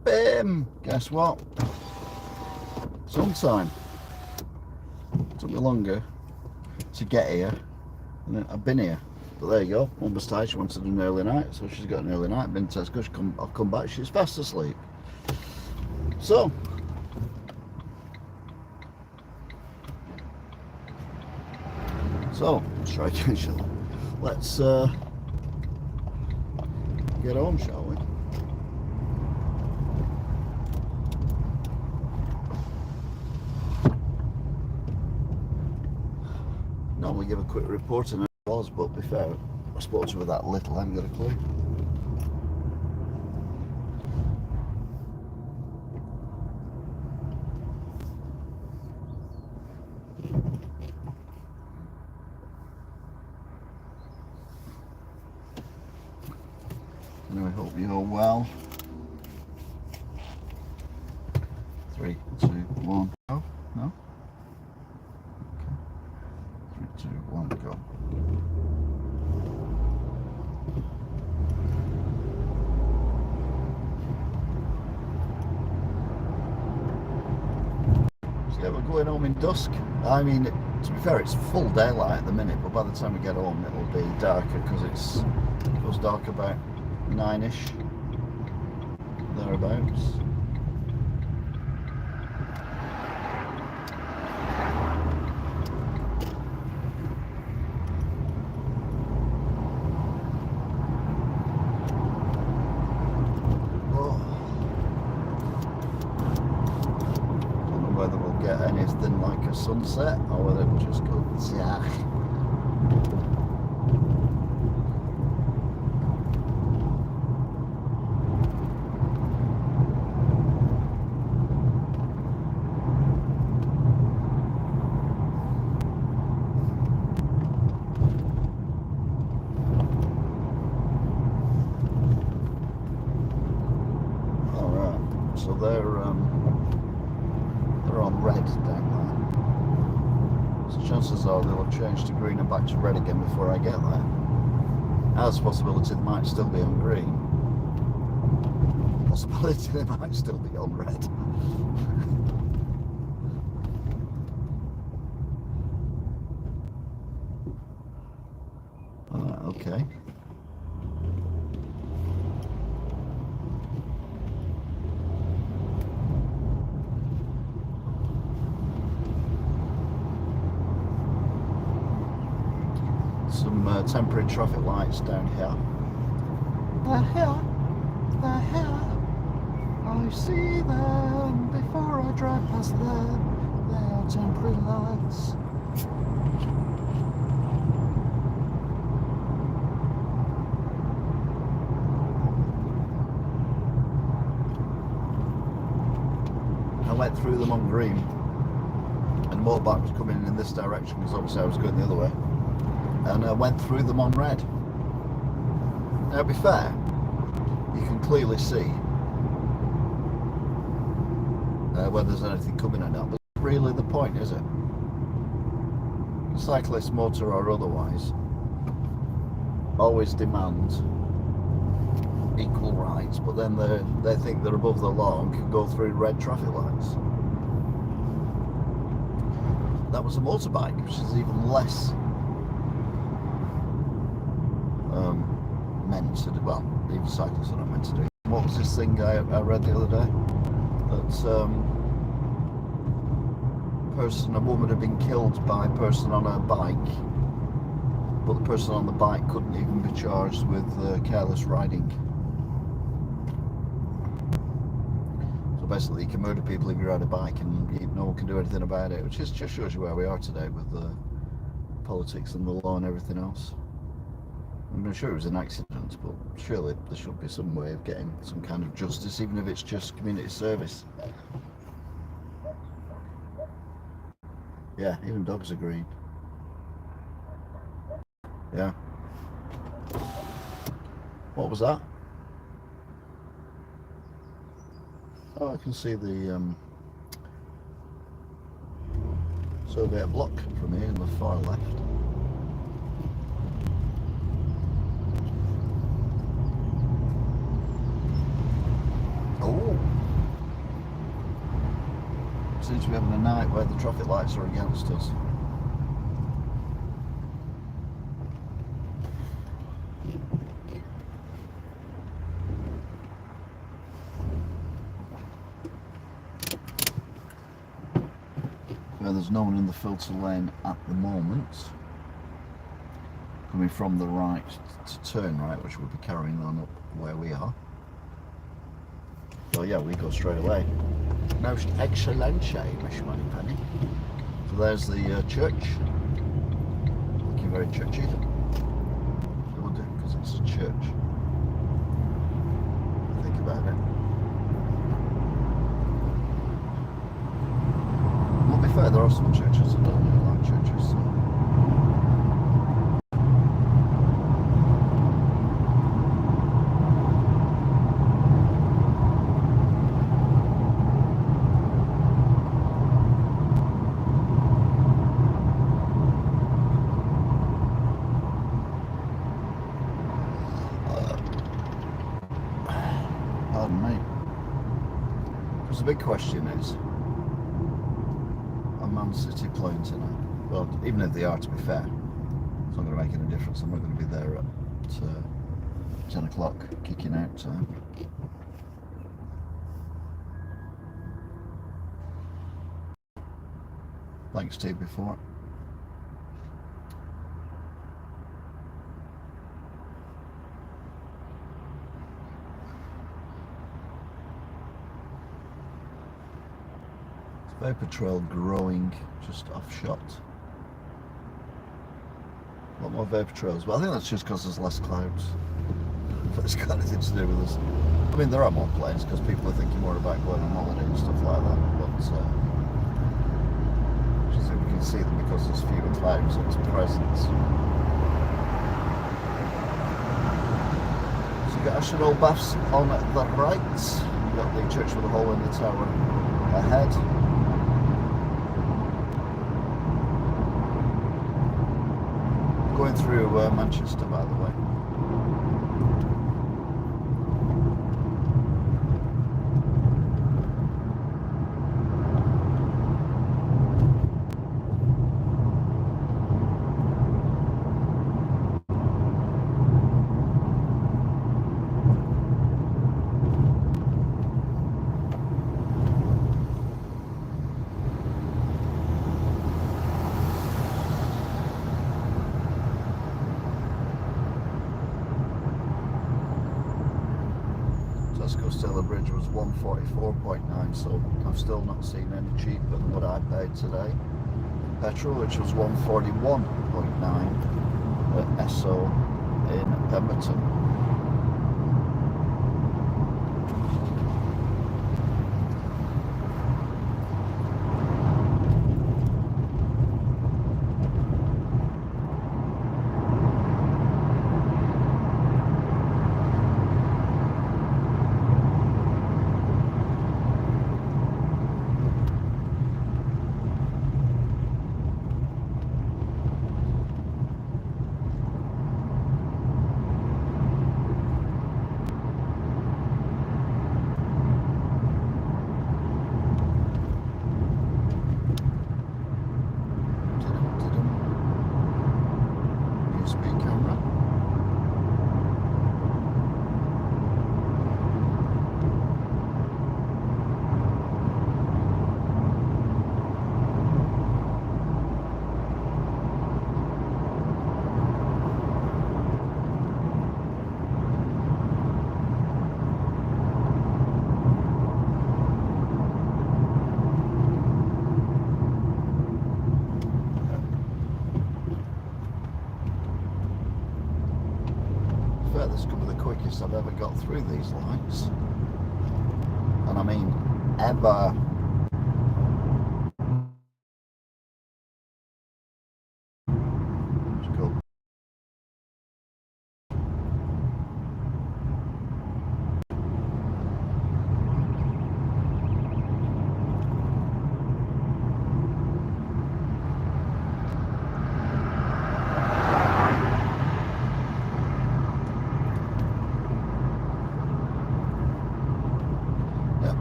Bim! Guess what? Sometime. Took me longer to get here, and I've been here. But there you go. Mum was tired. She wanted an early night, so she's got an early night. Been to Tesco. I've come back. She's fast asleep. So let's try again, shall we? Let's get home, shall we? Normally give a quick report on it was, but to be fair, I spoke to her that little, I haven't got a clue. Anyway, hope you're well. 3, 2, 1, go. No? Okay. 3, 2, 1, go. So yeah, we're going home in dusk. I mean, to be fair, it's full daylight at the minute, but by the time we get home, it'll be darker because it goes dark about 9ish, thereabouts. Oh. Don't know whether we'll get anything like a sunset or whether we'll just go zach. So they're on red down there. So chances are they'll have changed to green and back to red again before I get there. There's a possibility they might still be on green. Possibility they might still be on red. Okay. Some temporary traffic lights down here. They're here. I see them before I drive past them. They are temporary lights. I went through them on green, and the motorbike was coming in this direction because obviously I was going the other way. And I went through them on red. Now, to be fair, you can clearly see whether there's anything coming or not, but really the point, is it? Cyclist, motor or otherwise, always demand equal rights, but then they think they're above the law and can go through red traffic lights. That was a motorbike, which is even less meant to do, well, even cyclists are not meant to do. What was this thing I read the other day? That a woman had been killed by a person on a bike, but the person on the bike couldn't even be charged with careless riding. So basically you can murder people if you ride a bike and no one can do anything about it, which just shows you where we are today with politics and the law and everything else. I'm sure it was an accident, but surely there should be some way of getting some kind of justice, even if it's just community service. Yeah, even dogs are green. Yeah. What was that? Oh, I can see the Soviet bloc from here in the far left. Oh, seems to be having a night where the traffic lights are against us. There's no one in the filter lane at the moment. Coming from the right to turn right, which will be carrying on up where we are. So yeah, we go straight away. Most excellent, Miss Moneypenny. So there's the church. Looking very churchy. It will do, because it's a church. Think about it. Well, to be fair, there are some churches that don't really like churches, so. Pardon me. Because the big question is, are Man City playing tonight? Well, even if they are, to be fair, it's not going to make any difference. I'm not going to be there at 10 o'clock, kicking out time. Thanks, Steve, before. Vapor trail growing just off shot. A lot more vapor trails, but I think that's just because there's less clouds. But it's got anything to do with us. I mean, there are more planes because people are thinking more about going on holiday and stuff like that. But just think we can see them because there's fewer clouds at present. So you've got Ashton Baths on the right. You've got the church with a hole in the tower ahead. Going through Manchester, by the way. Stalybridge was 144.9, so I've still not seen any cheaper than what I paid today. Petrol, which was 141.9 at Esso in Pemberton. This could be the quickest I've ever got through these lights, and I mean ever. It's cool.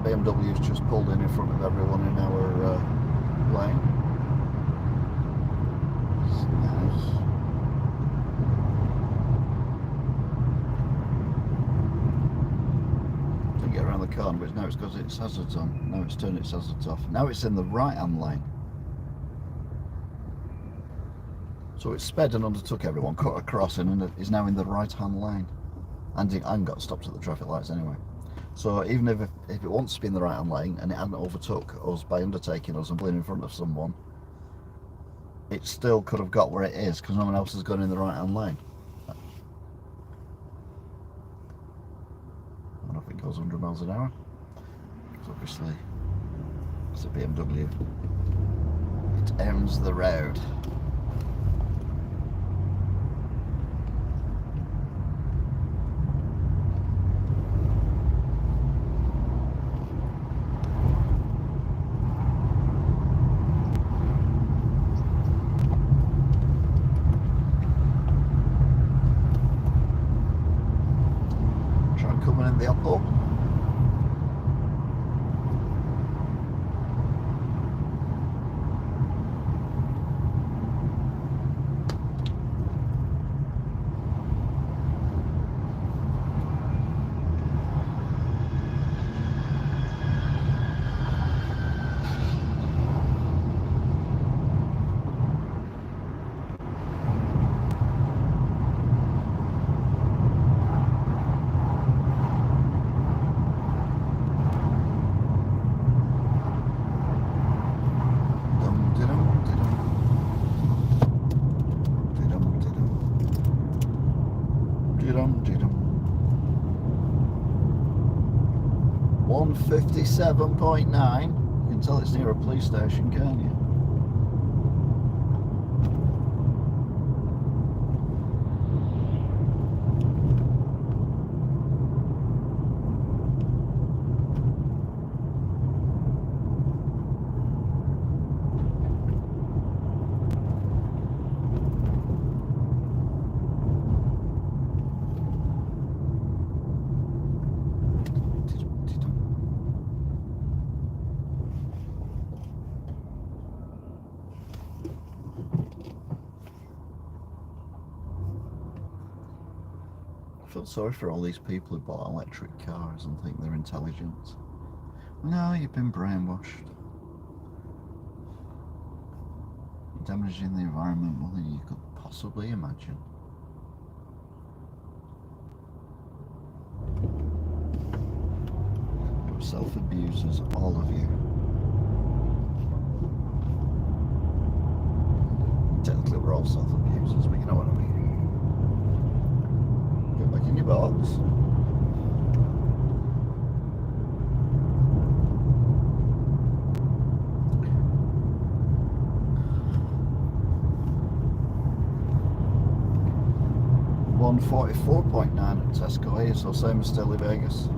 BMW's just pulled in front of everyone in our lane. Nice. Didn't get around the corner, but now it's got its hazards on. Now it's turned its hazards off. Now it's in the right-hand lane. So it sped and undertook everyone, cut a crossing, and is now in the right-hand lane. And it hadn't got stopped at the traffic lights anyway. So even if it wants to be in the right-hand lane and it hadn't overtook us by undertaking us and pulling in front of someone, it still could have got where it is because no one else has gone in the right-hand lane. I don't know if it goes 100 miles an hour. Because obviously it's a BMW. It owns the road. The uphill. Dum-dum. 157.9. You can tell it's near a police station, can't you? I feel sorry for all these people who bought electric cars and think they're intelligent. No, you've been brainwashed. You're damaging the environment more than you could possibly imagine. You're self-abusers, all of you. Technically we're all self-abusers, but you know what I mean. Get back in your box. $144.9 at Tesco here, so same as Stalybridge.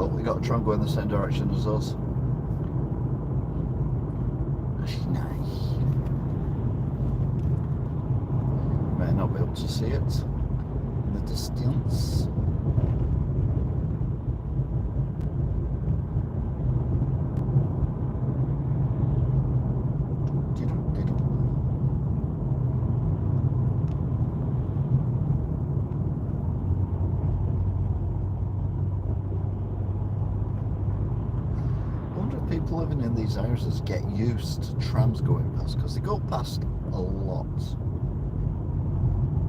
Oh, we got to try and go in the same direction as us. Nice. May not be able to see it in the distance. People living in these houses get used to trams going past because they go past a lot.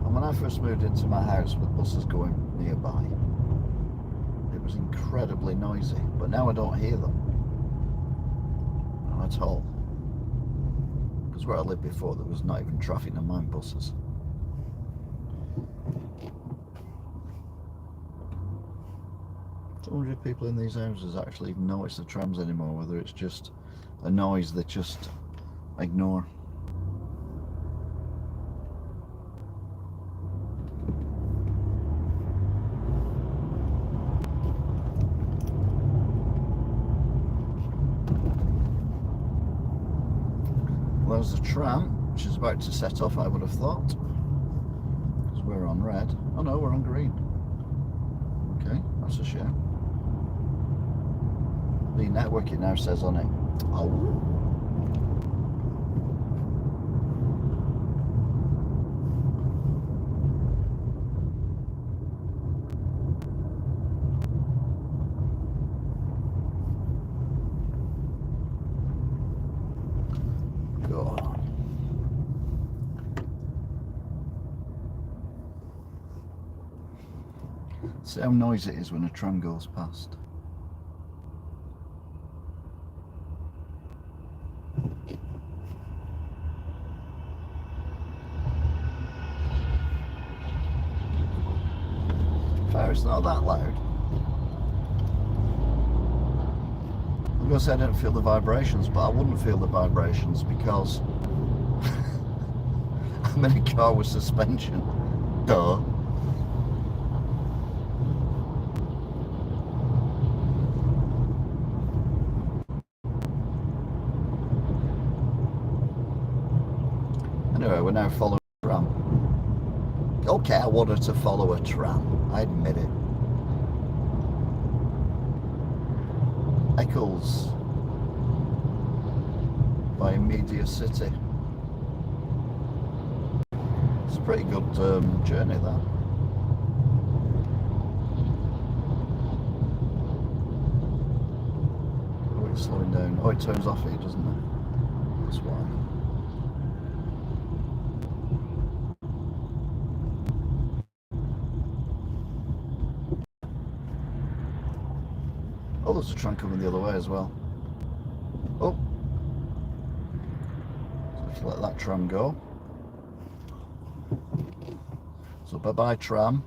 And when I first moved into my house with buses going nearby, it was incredibly noisy, but now I don't hear them, not at all, because where I lived before there was not even traffic, never mind buses. I wonder if people in these houses actually even notice the trams anymore, whether it's just a noise they just ignore. Well, there's a tram which is about to set off, I would have thought, because we're on red. Oh no, we're on green. Okay, that's a shame. The network, it now says on it. Oh. See how noisy it is when a tram goes past. Fair, it's not that loud. I'm going to say I don't feel the vibrations, but I wouldn't feel the vibrations because I'm in a car with suspension. Duh. Anyway, we're now following a tram. Okay, I wanted to follow a tram, I admit it. Eccles by Media City. It's a pretty good journey, that. Oh, it's slowing down. Oh, it turns off here, doesn't it? That's why. Oh, there's a tram coming the other way as well. Oh. So let's let that tram go. So bye-bye tram.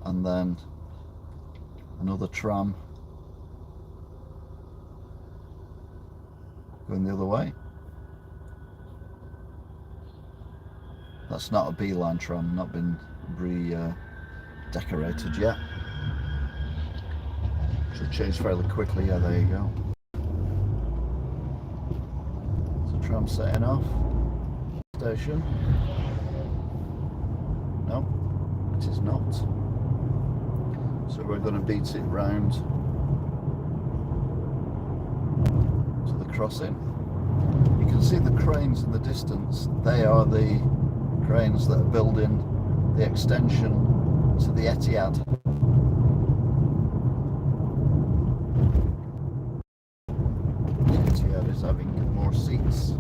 And then another tram going the other way. That's not a B-line tram, not been decorated yet. Should change fairly quickly. Yeah, there you go. So tram setting off. Station. No, it is not. So we're going to beat it round to the crossing. You can see the cranes in the distance. They are the cranes that are building the extension to the Etihad. Is having more seats.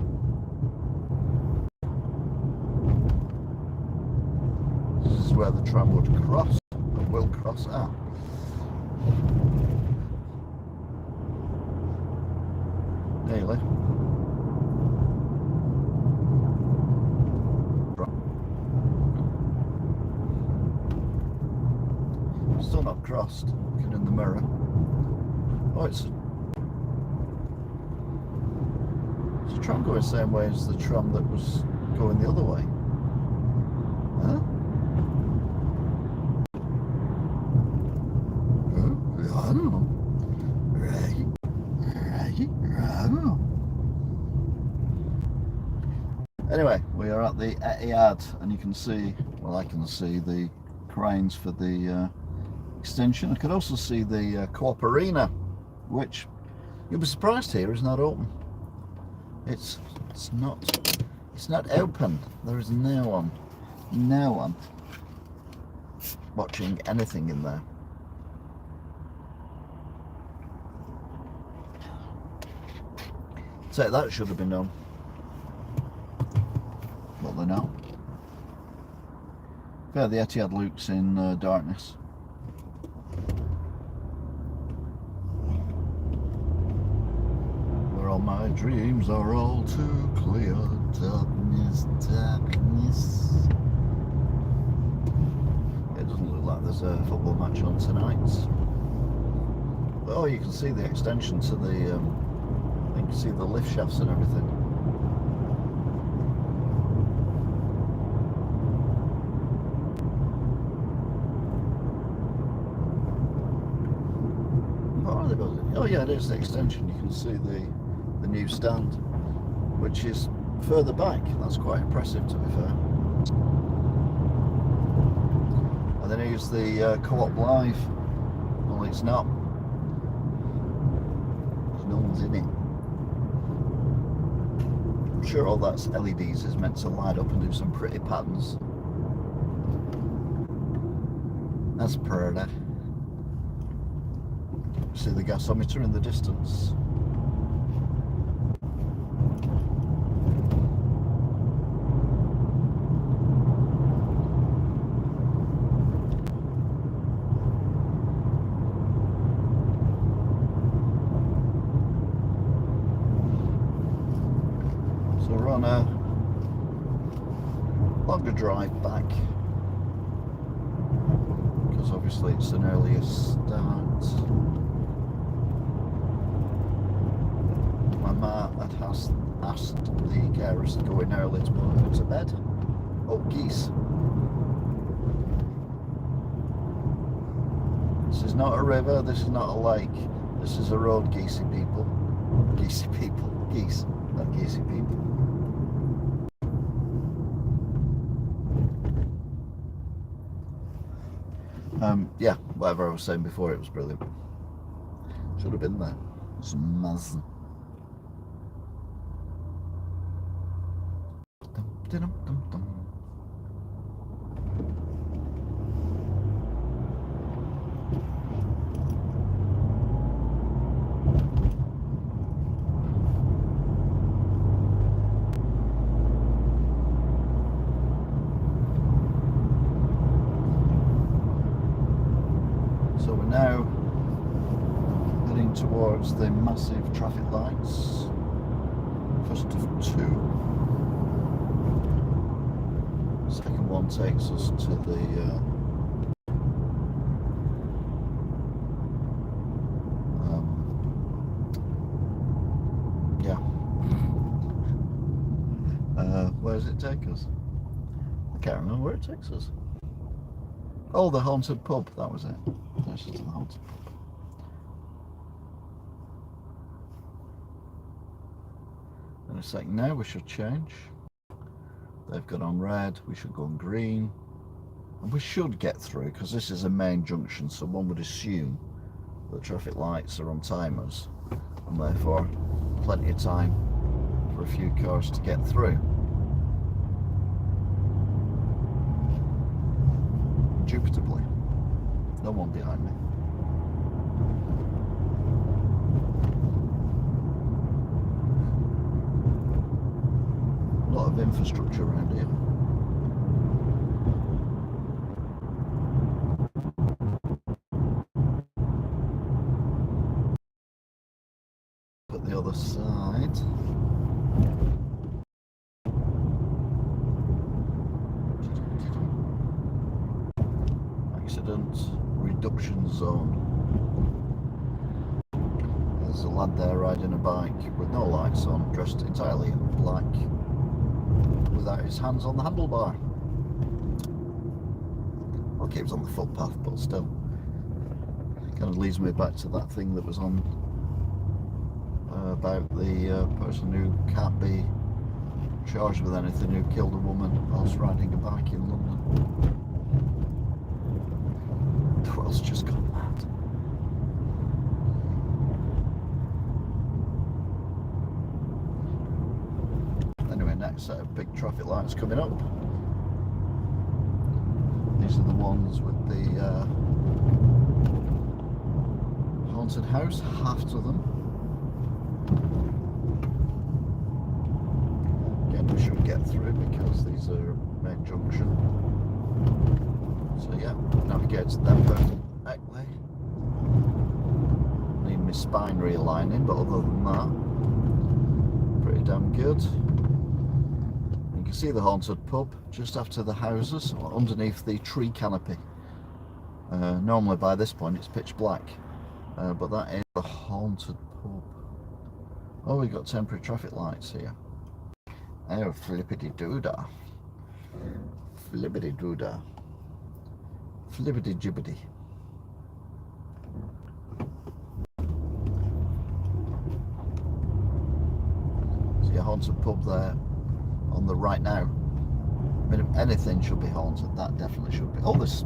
This is where the tram would cross, or will cross at. Nearly. Still not crossed, looking in the mirror. Oh, it's the tram going the same way as the tram that was going the other way. Huh? I don't know. Right. I don't know. Anyway, we are at the Etihad, and you can see, well, I can see the cranes for the extension. I can also see the Co-op Arena, which you'll be surprised here is not open. It's not open. There is no one watching anything in there. So that should have been done. But they're not. Yeah, the Etihad looks in darkness. Where all my dreams are all too clear. Darkness, darkness. It doesn't look like there's a football match on tonight. Oh, you can see the extension to the, you can see the lift shafts and everything. What are they building? Oh yeah, it is the extension. You can see the new stand, which is further back. That's quite impressive, to be fair. And then here's the Co-op Live. Well, it's not. No one's in it. I'm sure all that's LEDs is meant to light up and do some pretty patterns. That's pretty. See the gasometer in the distance. So we're on a longer drive back, because obviously it's an earlier start. My ma had asked the carers to go in early to put her to bed. Oh, geese. This is not a river, this is not a lake, this is a road, geesey people. Geesey people, geese, not geesey people. Yeah, whatever I was saying before, it was brilliant. Should have been there. It's amazing. So we're now heading towards the massive traffic lights. First of two. Second one takes us to the where does it take us? I can't remember where it takes us. Oh, the haunted pub, that was it. This is the haunted pub. In a second now we should change. They've got on red, we should go on green. And we should get through, because this is a main junction, so one would assume the traffic lights are on timers, and therefore plenty of time for a few cars to get through. Indubitably. No one behind me. A lot of infrastructure around here. But the other side. Accident reduction zone. There's a lad there riding a bike with no lights on, dressed entirely in black, without his hands on the handlebar. Okay, he was on the footpath, but still. It kind of leads me back to that thing that was on about the person who can't be charged with anything, who killed a woman whilst riding a bike in London. The world's just gone mad. Anyway, next set of big traffic lights coming up. These are the ones with the haunted house, half of them. Again, we should get through because these are main junction. So yeah, navigate to them perfectly. Need my spine realigning, but other than that, pretty damn good. You can see the haunted pub just after the houses, underneath the tree canopy. Normally by this point it's pitch black, But that is a haunted pub. Oh, we got temporary traffic lights here. Oh, flippity doodah. Flippity doodah. Flippity jibbity. See a haunted pub there on the right now. I mean, if anything should be haunted, that definitely should be. Oh, there's.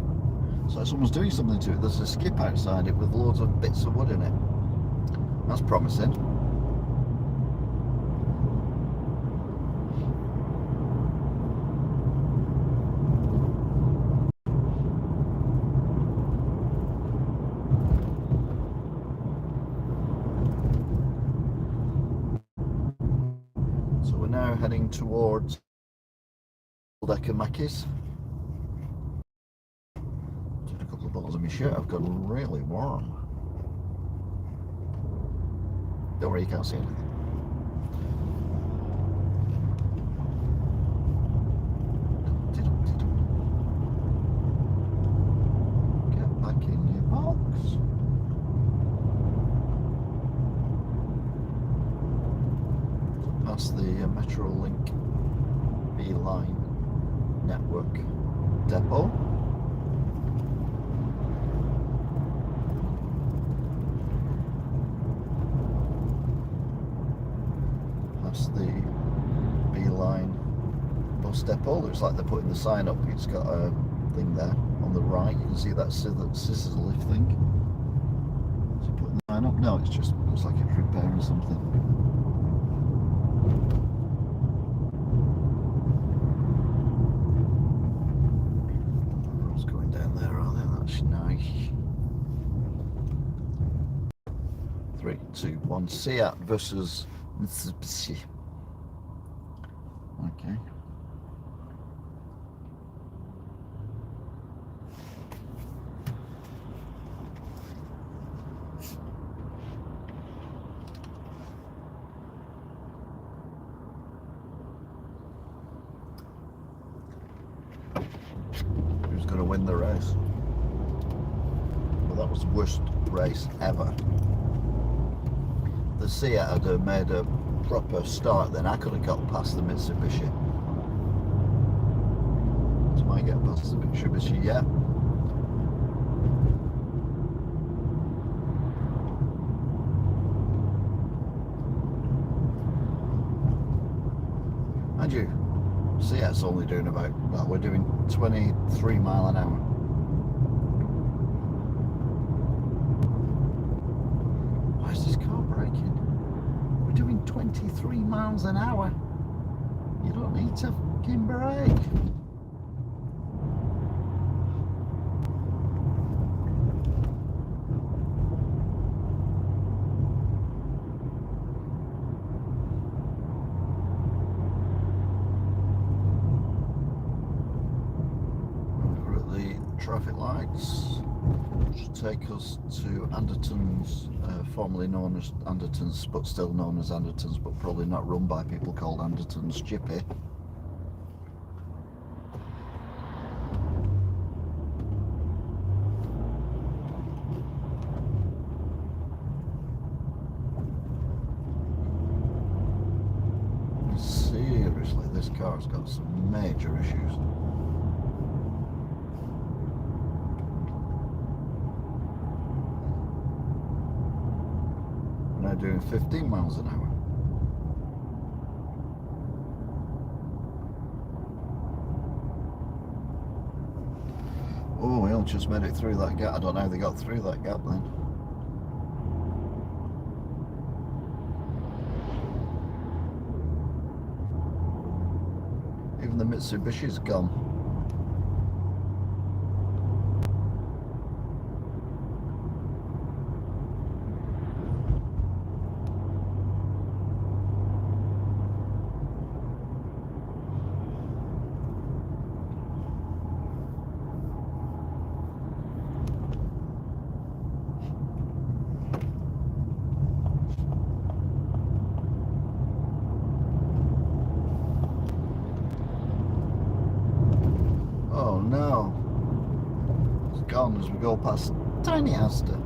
So someone's doing something to it. There's a skip outside it with loads of bits of wood in it. That's promising. So we're now heading towards Mackies. Took a couple of bottles of my shirt. I've got really warm. Don't worry, you can't see anything. Get back in your box. Past the Metrolink B-Line network depot. Past the B-Line bus depot. Looks like they're putting the sign up. It's got a thing there on the right. You can see that scissors lift thing. Is it putting the sign up? No, it's just looks like it's repairing something. Nice. 3, 2, 1. Seat versus Mitsubishi. Okay. Who's going to win the race? That was the worst race ever. The Seat had made a proper start, then I could have got past the Mitsubishi. So I get past the Mitsubishi, yeah. And you, Seat's only doing about, well, we're doing 23 mile an hour. Why is this car braking? We're doing 23 miles an hour. You don't need to fucking brake. Traffic lights should take us to Anderton's, formerly known as Anderton's, but still known as Anderton's, but probably not run by people called Anderton's Jippy. Seriously, this car's got some major issues. Doing 15 miles an hour. Oh, we all just made it through that gap. I don't know how they got through that gap then. Even the Mitsubishi's gone. Oh no, it's gone as we go past Tiny Astor.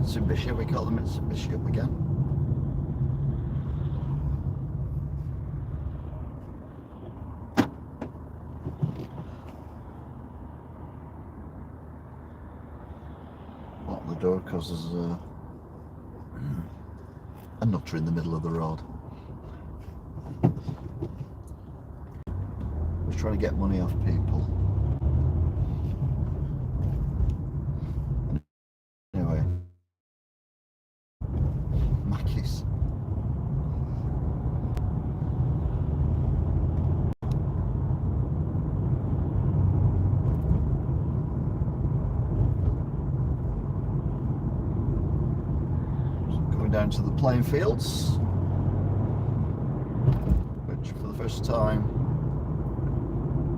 Mitsubishi, we got the Mitsubishi up again. Lock the door because there's a nutter in the middle of the road. We're trying to get money off people. Anyway, Mackie's. Going down to the playing fields, which for the first time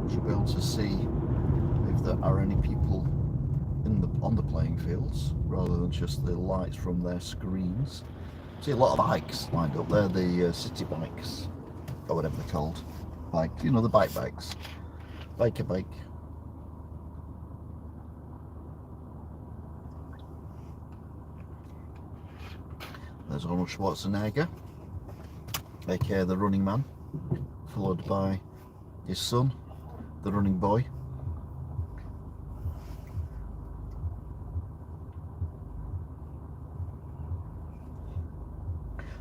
should be able to see if there are any people on the playing fields rather than just the lights from their screens. See a lot of bikes lined up there, the city bikes or whatever they're called. Bike, you know, the bikes. Bike. There's Arnold Schwarzenegger, aka the running man, followed by his son, the running boy.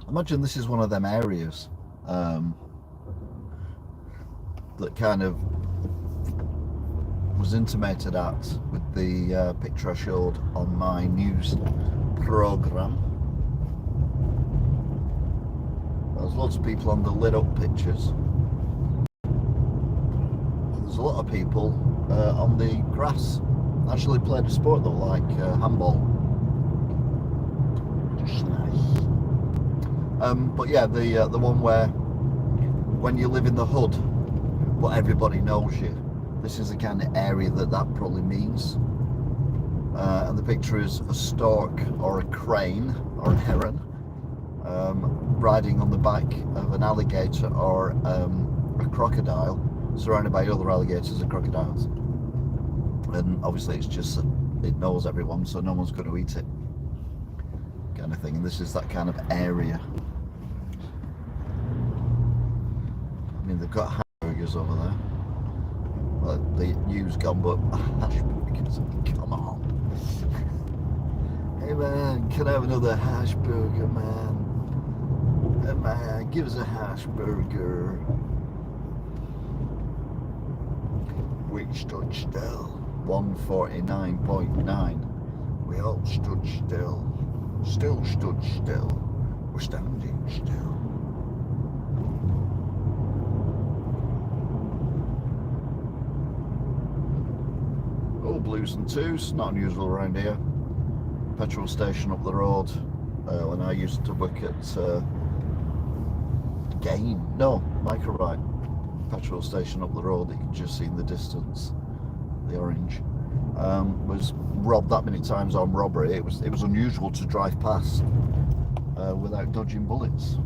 Imagine this is one of them areas that kind of was intimated at with the picture I showed on my news programme. There's lots of people on the lit up pictures. There's a lot of people on the grass. Actually played a sport though, like handball. Just nice. But yeah, the one where when you live in the hood, but everybody knows you. This is the kind of area that probably means. And the picture is a stork or a crane or a heron riding on the back of an alligator or a crocodile, surrounded by other alligators and crocodiles. And obviously it's just it knows everyone, so no one's going to eat it, kind of thing. And this is that kind of area. I mean, they've got hamburgers over there. Well, the new's gone, but hash burgers, come on. Hey man, can I have another hash burger, man? Hey man, give us a hash burger. We stood still. 149.9. We all stood still. Still stood still. We're standing still. Oh, blues and twos, not unusual around here. Petrol station up the road. When I used to work at Microrite petrol station up the road, you can just see in the distance the orange. Was robbed that many times on robbery. It was unusual to drive past without dodging bullets.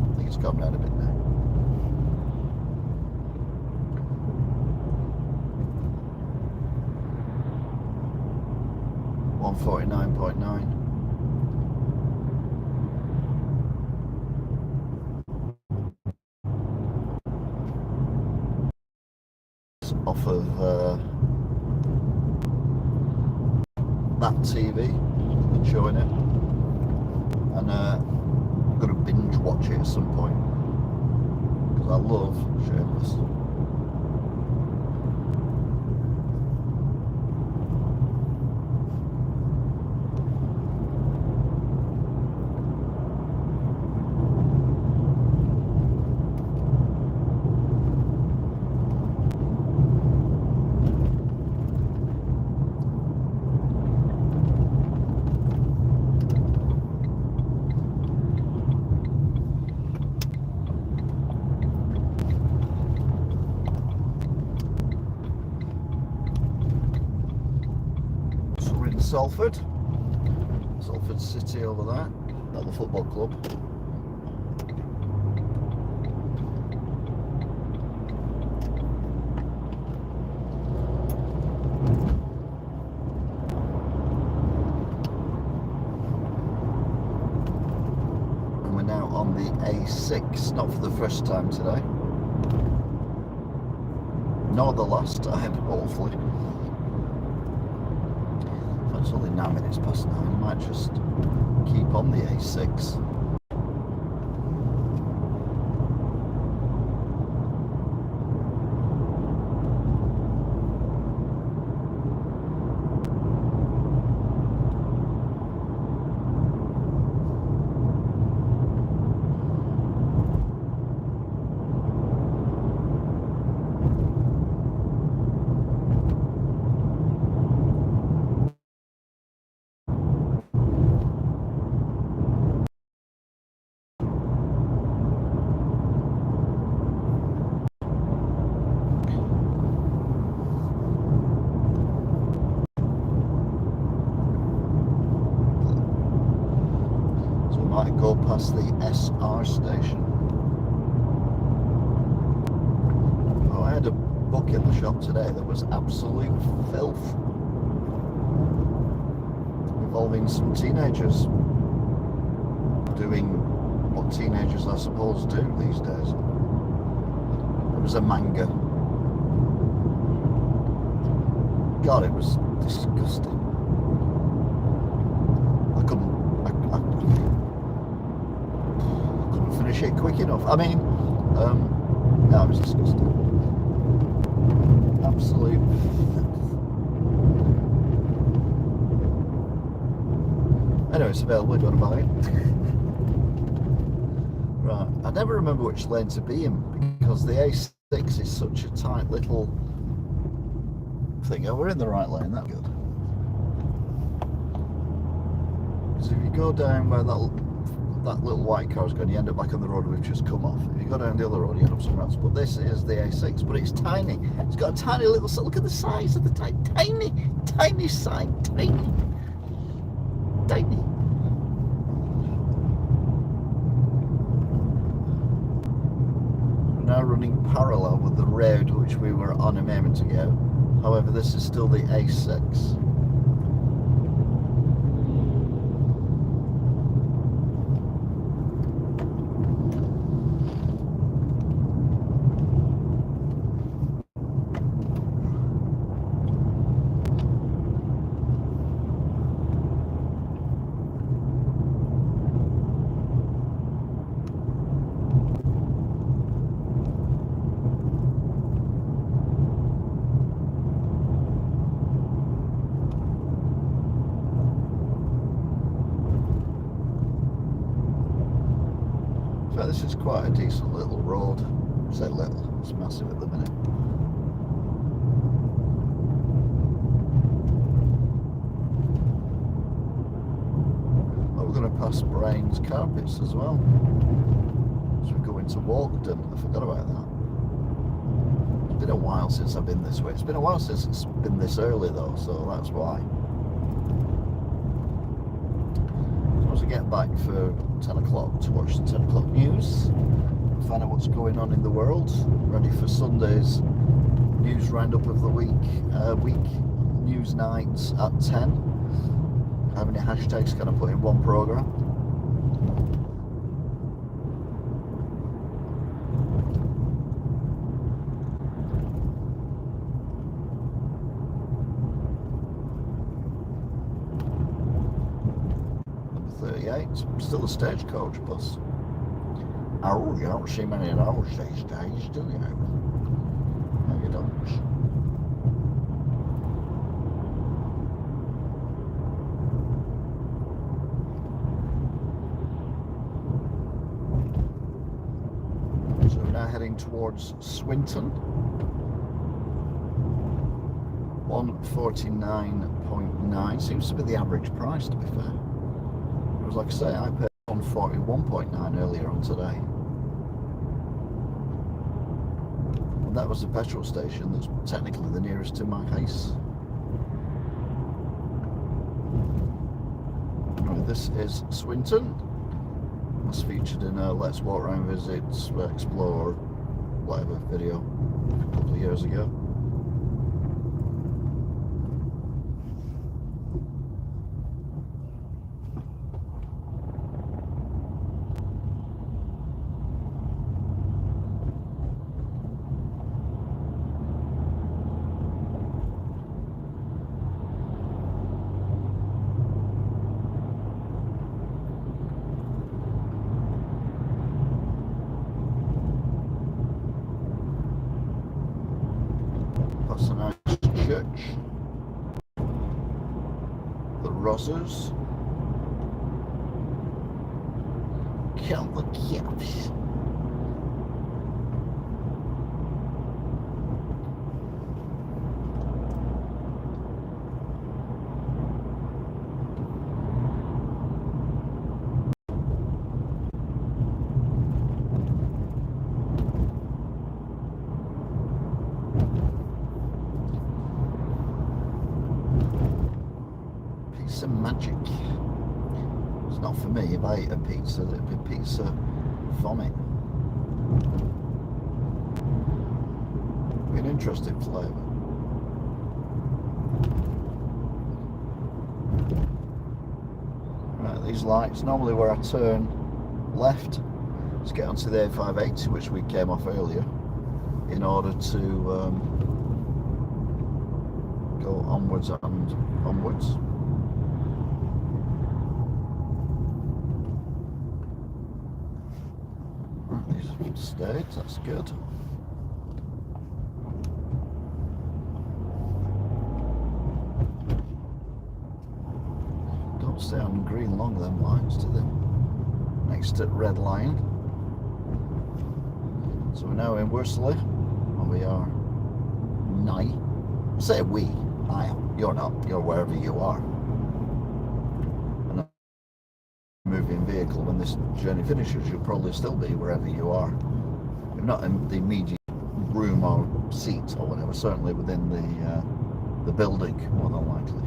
I think it's calmed down a bit now. $149.9. Off of that TV, been showing it, and I'm going to binge watch it at some point because I love Shameless. Salford City over there, not the football club. on the A6, not for the first time today, nor the last time, hopefully. If it's only 9 minutes past 9, I might just keep on the A6. Might go past the SR station. Oh, I had a book in the shop today that was absolute filth, involving some teenagers doing what teenagers I suppose do these days. It was a manga. God, it was disgusting. I couldn't finish it quick enough. I mean, no, it was disgusting. Absolute filth. Anyway, it's available. Do you want to buy it? Right. I never remember which lane to be in because the A6 is such a tight little thing. Oh, we're in the right lane. That's good. Because if you go down where that little white car's going, you end up back on the road we've just come off. If you go down the other road, you end up somewhere else. But this is the A6, but it's tiny. It's got a tiny little, look at the size of the tiny sign, tiny. We're now running parallel with the road which we were on a moment ago. However, this is still the A6. This is quite a decent little road. I say little, it's massive at the minute. Oh, we're going to pass Brain's Carpets as well. So we go into Walkden. I forgot about that. It's been a while since I've been this way. It's been a while since it's been this early though, so that's why. As we get back for 10 o'clock to watch the 10 o'clock news, find out what's going on in the world, ready for Sunday's news roundup of the week, news nights at 10. How many hashtags can I put in one programme? Still a stagecoach bus. Oh, you don't see many of those these days, do you? No, you don't. So we're now heading towards Swinton. 149.9 seems to be the average price, to be fair. Like I say, I paid 141.9 earlier on today. And that was the petrol station that's technically the nearest to my house. Right, this is Swinton. It's featured in a Let's Walk Around Visits, Explore, whatever video a couple of years ago. church. The Rozzers. Count the caps. Pizza magic. It's not for me. If I eat a pizza, it'd be pizza vomit. Be an interesting flavour. Right, these lights, normally where I turn left to get onto the A580, which we came off earlier, in order to go onwards and onwards. These stayed, that's good. Don't stay on green along them lines, do they? Next to red line. So we're now in Worsley, and we are nigh. I say we, I am. You're not. You're wherever you are. And a moving vehicle, when this journey finishes, you'll probably still be wherever you are. If not in the immediate room or seat or whatever, certainly within the building, more than likely.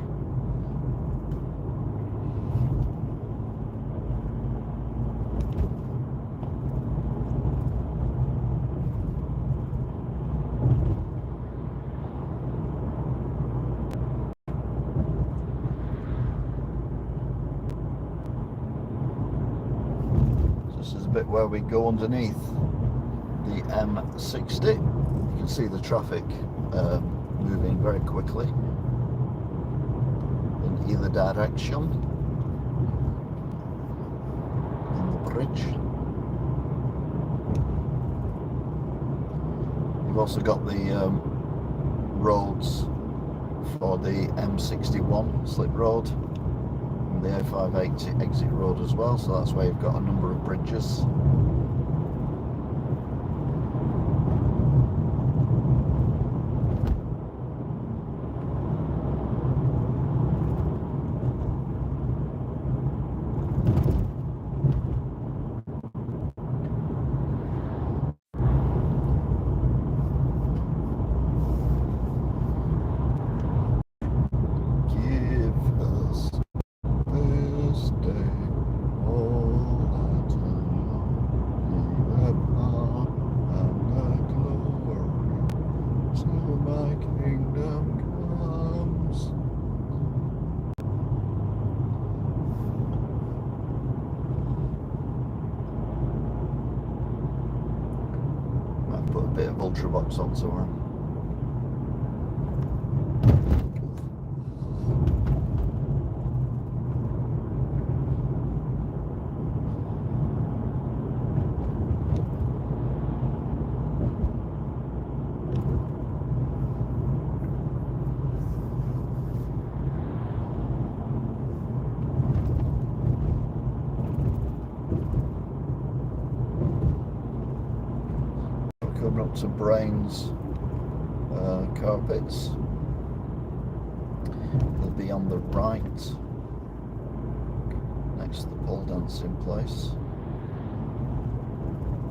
This is a bit where we go underneath the M60. You can see the traffic moving very quickly in either direction on the bridge. You've also got the roads for the M61 slip road and the A580 exit road as well, so that's where you've got a number of bridges. Put a bit of Ultravox on somewhere. Coming up to Brains carpets. They'll be on the right, next to the pole dancing place.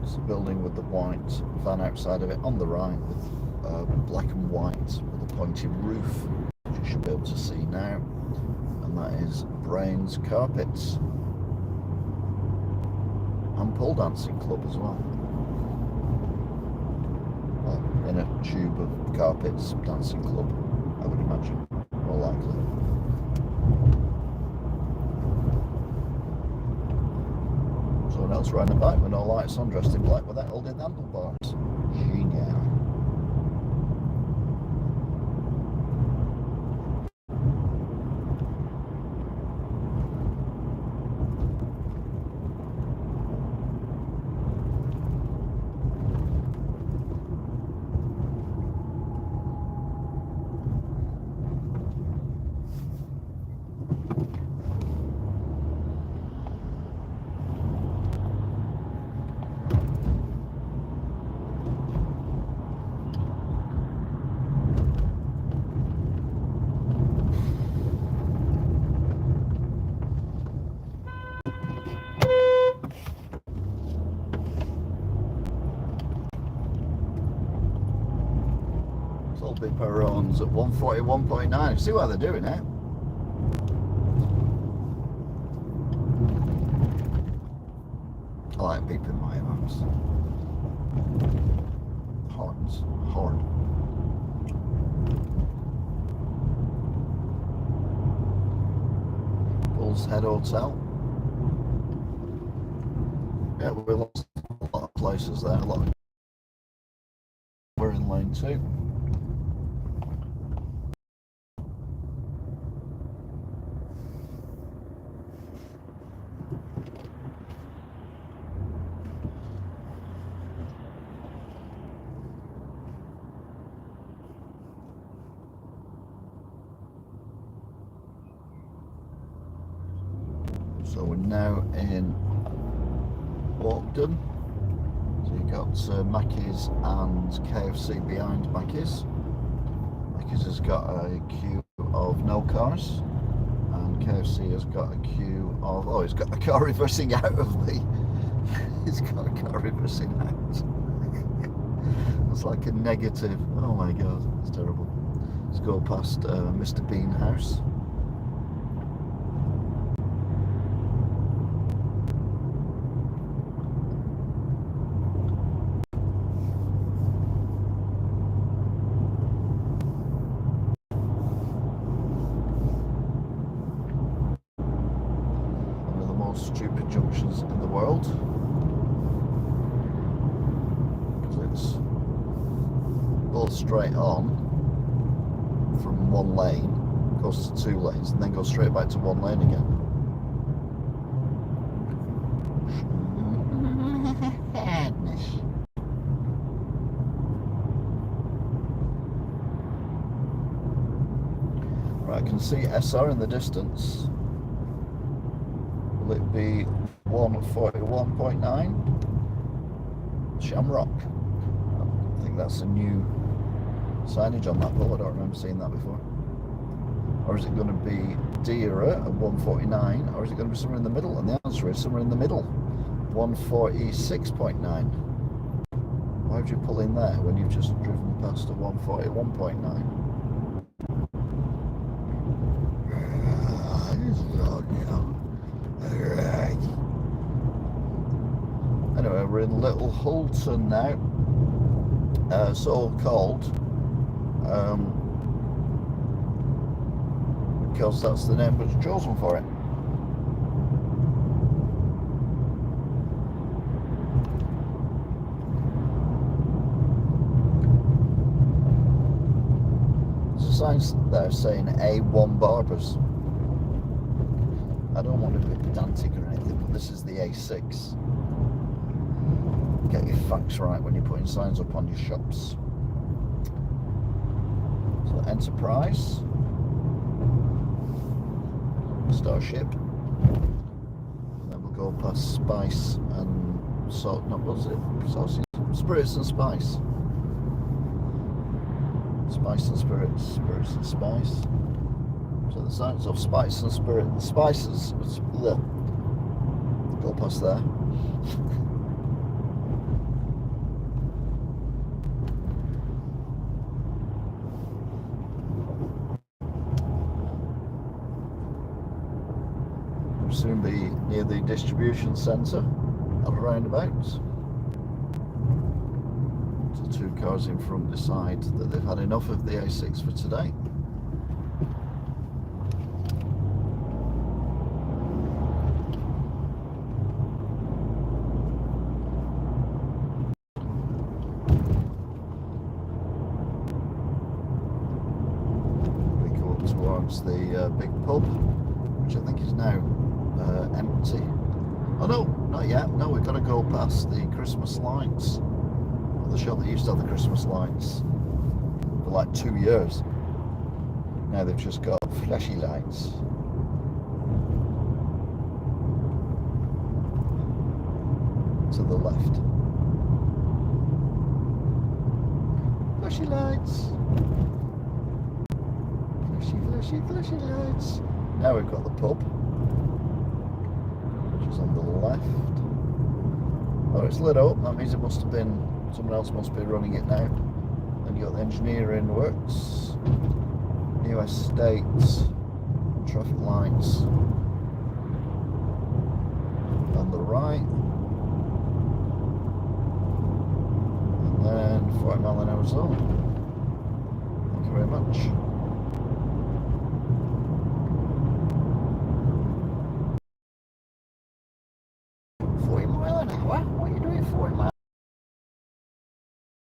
It's a building with the white van outside of it on the right, with black and white with a pointed roof, which you should be able to see now. And that is Brains Carpets and Pole Dancing Club as well. In a tube of carpets, dancing club, I would imagine, more likely. Someone else riding a bike with no lights on, dressed in black without holding handlebars. Genial. the Perron's at 141.9. See what they're doing now. I like beeping my horns. Horn. Bull's Head Hotel. Yeah, we lost a lot of places there. We're in lane 2. So we're now in Wigan. So you've got Mackey's and KFC behind Mackey's. Mackey's has got a queue of no cars, and KFC has got a queue of, oh, he's got a car reversing out of the, he's got a car reversing out. It's like a negative, oh my god, it's terrible. Let's go past Mr. Bean House. Stupid junctions in the world, because it's both straight on from one lane, goes to 2 lanes, and then goes straight back to 1 lane again. Right, I can see SR in the distance. Will it be 141.9? Shamrock. I think that's a new signage on that pole. I don't remember seeing that before. Or is it going to be Deera at 149? Or is it going to be somewhere in the middle? And the answer is somewhere in the middle. 146.9. Why would you pull in there when you've just driven past a 141.9? Anyway, we're in Little Hulton now, so called because that's the name that's chosen for it. There's a sign there saying A1 Barbers. I don't want to be pedantic or anything, but this is the A6. Get your facts right when you're putting signs up on your shops. So Enterprise, Starship, and then we'll go past Spice and salt. Not was it? Sausage, Spirits and Spice. Spice and Spirits, Spirits and Spice. So the signs of Spice and Spirit, the spices. Go past there. Soon be near the distribution centre at a roundabout. So 2 cars in front decide that they've had enough of the A6 for today. We go up towards the big pub, which I think is now empty. Oh no, not yet. No, we've got to go past the Christmas lights. The shop that used to have the Christmas lights for like 2 years. Now they've just got flashy lights. To the left. Flashy lights. Flashy, flashy, flashy lights. Now we've got the pub, on the left. Oh, it's lit up. That means it must have been, someone else must be running it now. Then you got the engineering works, new estates, traffic lights on the right, and then 40 mph zone. Thank you very much. 40 mph? What are you doing 40 miles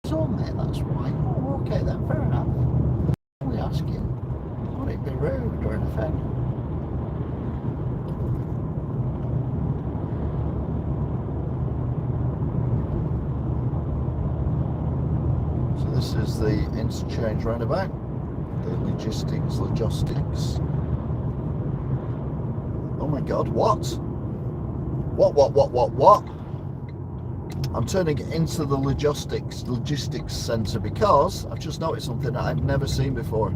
zone, mate? That's right. Oh, okay then, fair enough. I'm only asking. Would it be rude or anything? So this is the interchange roundabout. The logistics. Oh my god, what? What? I'm turning into the logistics centre because I've just noticed something that I've never seen before.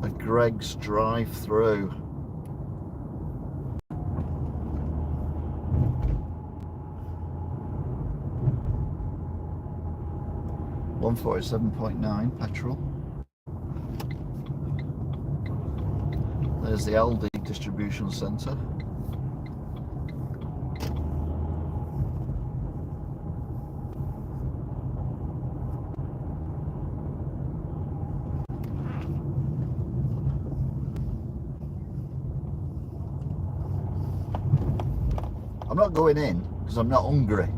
A Greggs drive-through. 147.9 petrol. There's the Aldi distribution centre. I'm not going in because I'm not hungry.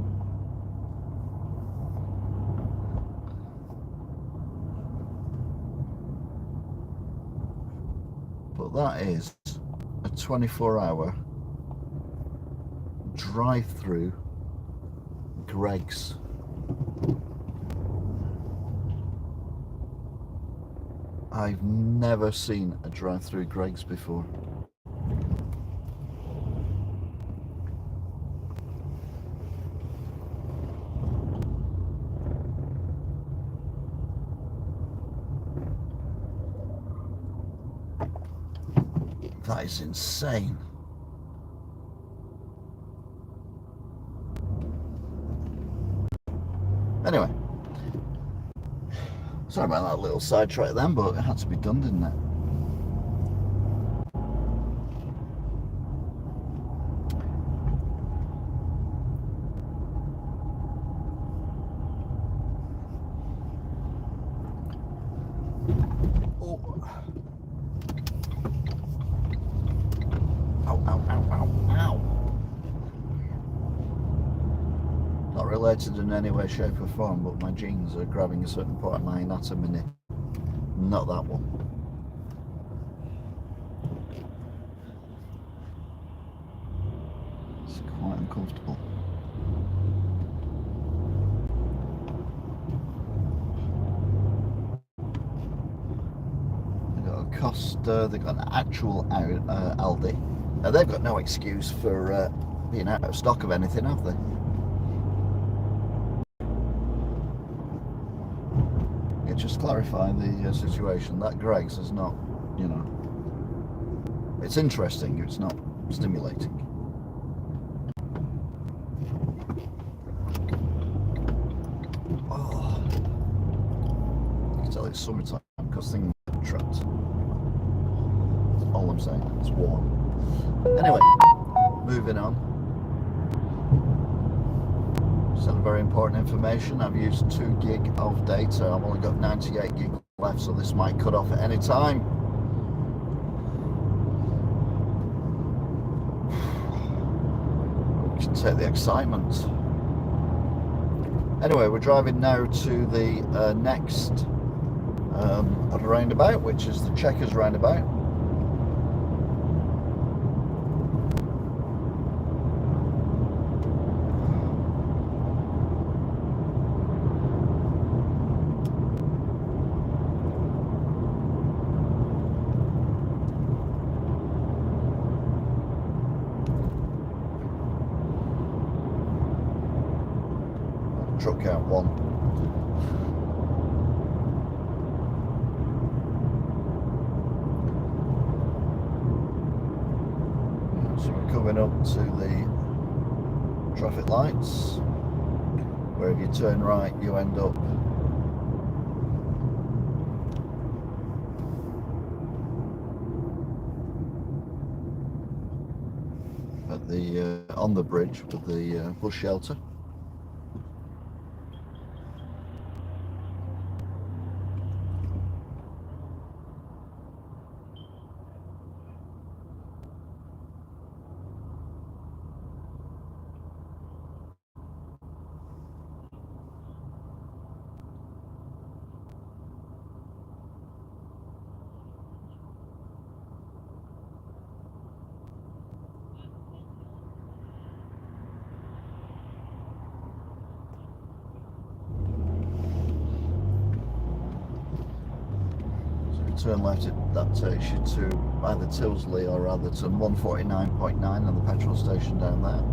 But that is a 24-hour drive-through Greggs. I've never seen a drive-through Greggs before. That is insane. Anyway, sorry about that little sidetrack then, but it had to be done, didn't it? Not related in any way, shape or form, but my genes are grabbing a certain part of my anatomy. Not that one. It's quite uncomfortable. They've got a Costa, they've got an actual Aldi. Now they've got no excuse for being out of stock of anything, have they? Just clarify the situation. That Greggs is not, you know, it's interesting, it's not stimulating. Oh, you can tell it's summertime because things are trapped. That's all I'm saying. It's warm. Anyway, moving on. Some very important information. I've used 2 gig of data. I've only got 98 gig left, so this might cut off at any time. We can take the excitement. Anyway, we're driving now to the next roundabout, which is the Checkers roundabout. Truck count 1. So we're coming up to the traffic lights, where if you turn right you end up at the on the bridge with the bus shelter. Turn left, that takes you to either Tilsley or rather to 149.9 and the petrol station down there.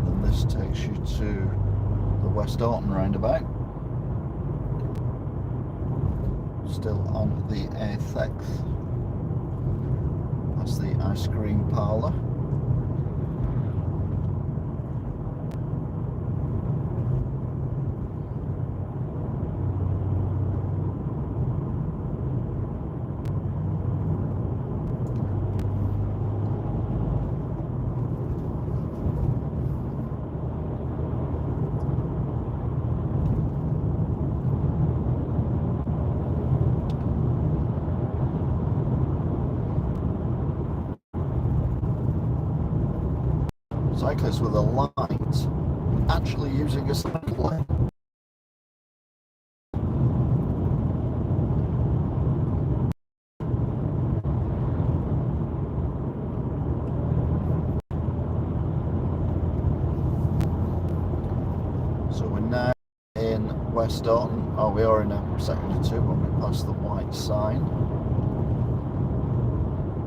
And then this takes you to the West Orton roundabout. Still on the A6. That's the ice cream parlour. Cyclists with a light actually using a cycle lane. So we're now in West Orton. Oh, we are in a second or two when we pass the white sign,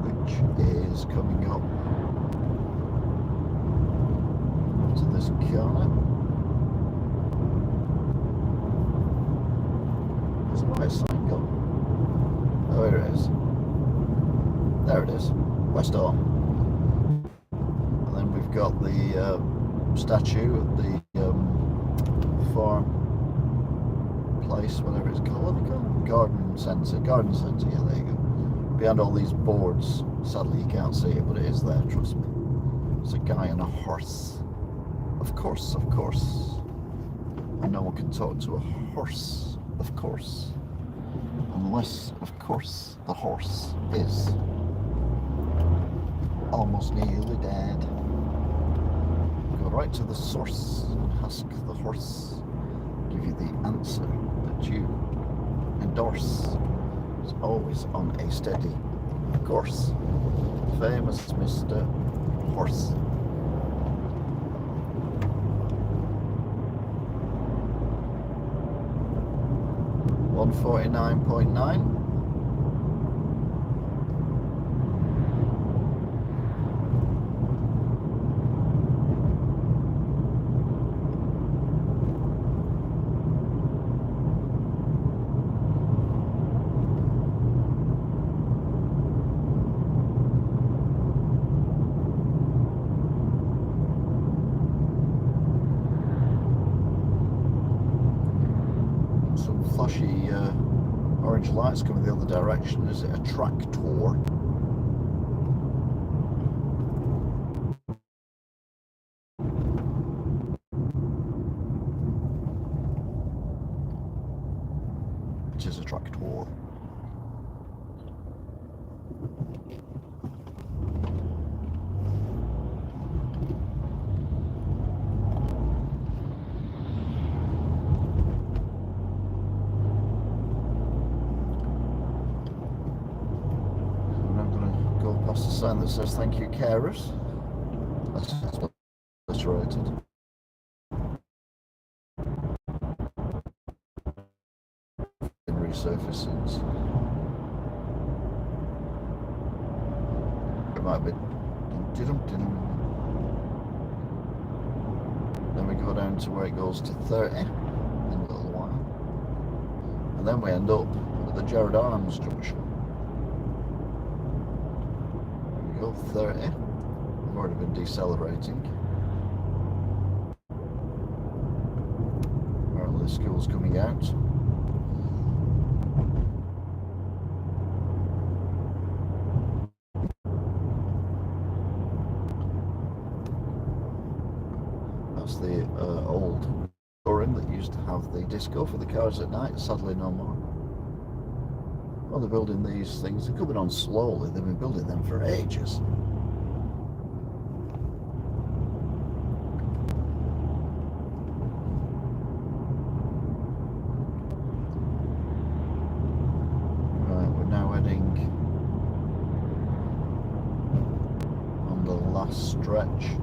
which is coming up to this corner. Where's the white sign gone? Oh, here it is. There it is. West Orton. And then we've got the statue at the farm place, whatever it's called. What are they called? Garden centre. Garden centre, yeah, there you go. Behind all these boards. Sadly you can't see it, but it is there, trust me. It's a guy on a horse. Of course, of course. And no one can talk to a horse, of course. Unless, of course, the horse is almost nearly dead. Go right to the source and ask the horse. Give you the answer that you endorse. It's always on a steady course. Famous Mr. Horse. 149.9. Flashy orange lights coming the other direction. Is it a tractor? It is a tractor. Past the sign that says thank you carers. That's rated. Resurfaces. It might be. Then we go down to where it goes to 30 in a little while. And then we end up at the Gerard Arms junction. go, 30. I've already been decelerating. Apparently the school's coming out. That's the old showroom that used to have the disco for the cars at night. Sadly no more. Well, they're building these things. They're coming on slowly. They've been building them for ages. Right, we're now heading on the last stretch.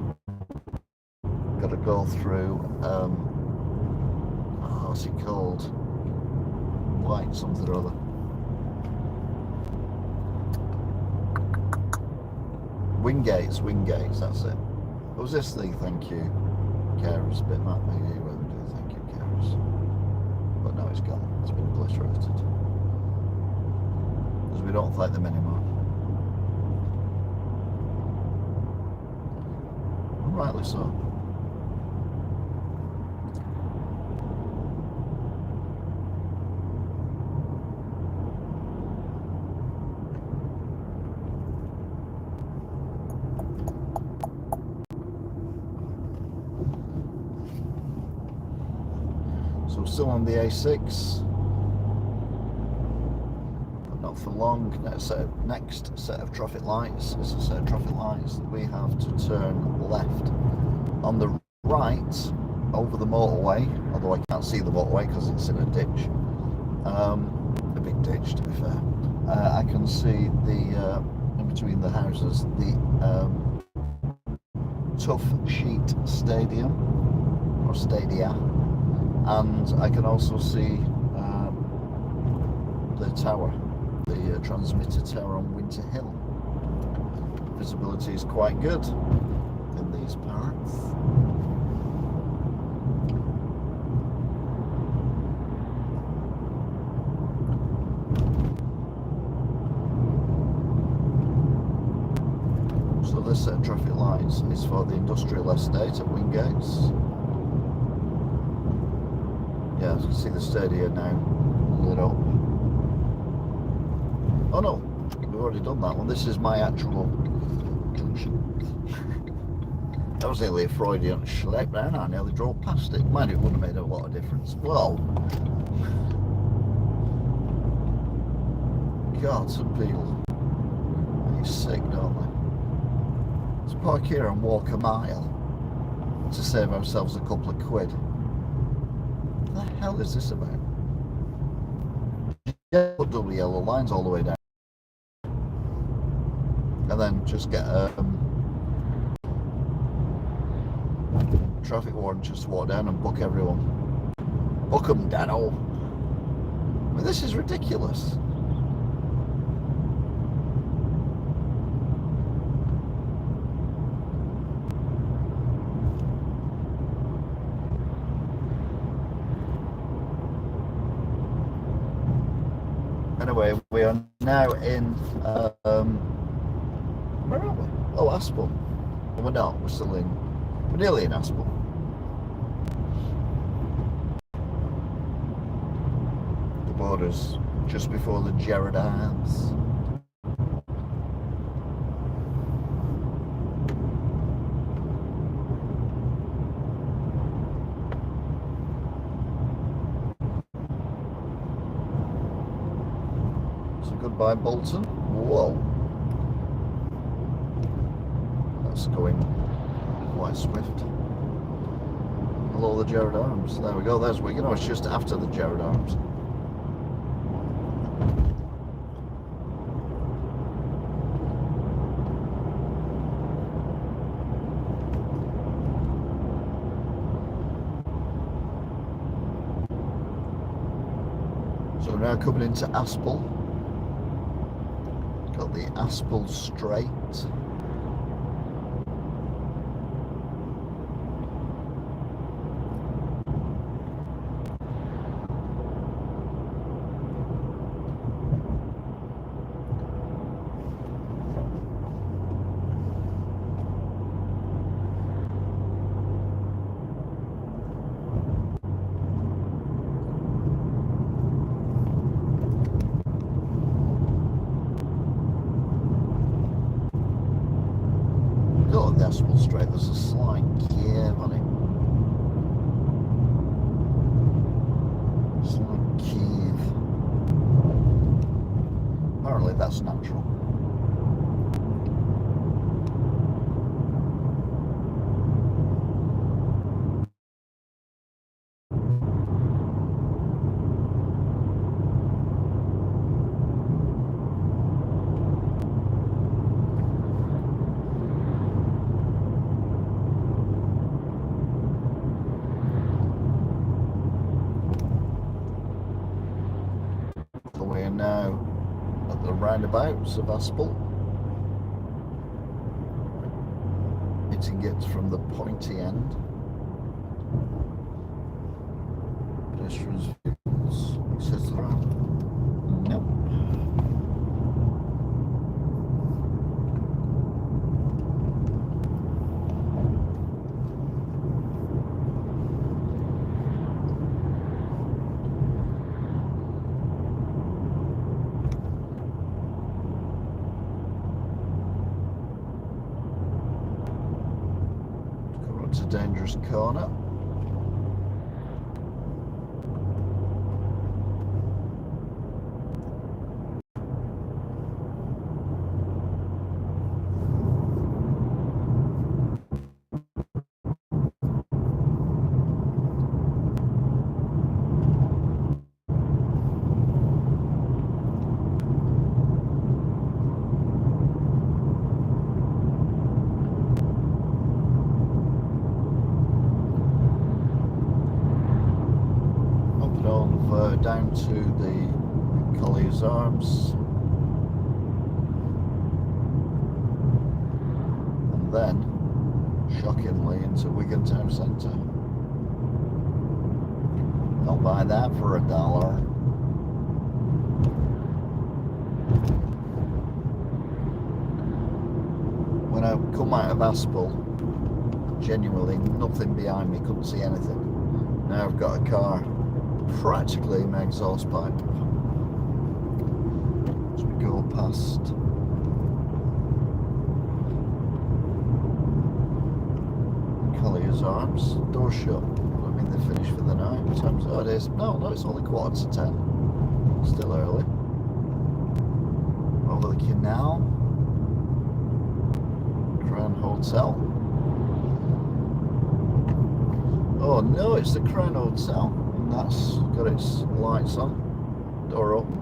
Got to go through, what's it called? White something or other. Wingates, that's it. What was this thing? Thank you, carers bit. Might be where we do thank you, carers. But no, it's gone. It's been obliterated. Because we don't thank them anymore. And rightly so. So still on the A6, but not for long. Next set of traffic lights is a set of traffic lights that we have to turn left. On the right, over the motorway, although I can't see the motorway because it's in a ditch, a big ditch to be fair. I can see the in between the houses the Tough Sheet Stadium or Stadia. And I can also see the tower, the transmitter tower on Winter Hill. Visibility is quite good in these parts. So this set of traffic lights is for the industrial estate at Wingates. Yeah, as you can see the stadia now lit up. Oh no, we've already done that one. This is my actual junction. That was nearly a Freudian slip then. I nearly drove past it. Mind, it wouldn't have made a lot of difference. Well, God, some people are sick, don't they? Let's park here and walk a mile to save ourselves a couple of quid. What the hell is this about? Yeah, put double yellow lines all the way down, and then just get a traffic warden just to walk down and book everyone. Book them, Dano. I mean, this is ridiculous. Anyway, we are now in, where are we? Oh, Aspel. Well, we're not, we're nearly in Aspel. The border's just before the Gerard Arms. Goodbye, Bolton. Whoa. That's going quite swift. Hello, the Gerard Arms. There we go. There's Wigan. It's just after the Gerard Arms. So we're now coming into Aspel. Got the Aspel Strait. Aspel Straight, there's a slight cave on it. Slight cave. Apparently that's natural. We're now at the roundabouts of Aspel. Hitting it from the pointy end. Pedestrians, vehicles, etc. Nope. It's a dangerous corner. Down to the Collier's Arms, and then shockingly into Wigan town centre. I'll buy that for $1. When I come out of Aspel, genuinely nothing behind me, couldn't see anything. Now I've got a car practically my exhaust pipe as we go past Collier's Arms. Door shut. I mean they're finished for the night. What time's it? Oh, it is. No, it's only 9:45. Still early. Over the canal. Crown Hotel. Oh no, it's the Crown Hotel. That's got its lights on, door open.